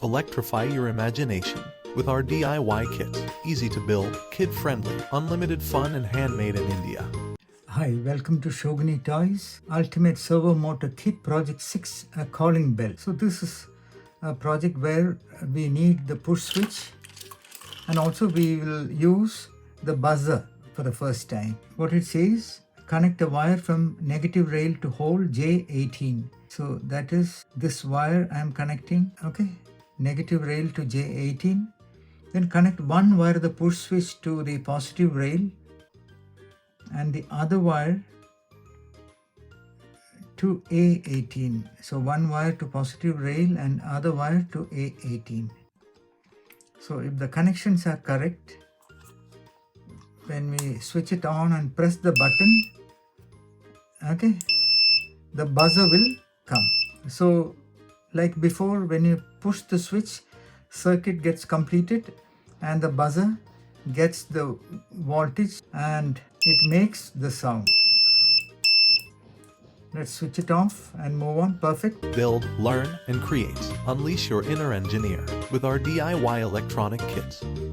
Electrify your imagination with our DIY kits. Easy to build, kid-friendly, unlimited fun and handmade in India. Hi, welcome to Shogini Toys Ultimate Servo Motor Kit Project 6 Calling Bell. So this is a project where we need the push switch and also we will use the buzzer for the first time. What it says, connect a wire from negative rail to hole J18. So that is this wire I am connecting, okay? Negative rail to J18. Then connect one wire of the push switch to the positive rail and the other wire to A18. So one wire to positive rail and other wire to A18. So if the connections are correct, when we switch it on and press the button, okay, the buzzer will come. So like before, when you push the switch, circuit gets completed and the buzzer gets the voltage and it makes the sound. Let's switch it off and move on. Perfect. Build, learn, and create. Unleash your inner engineer with our DIY electronic kits.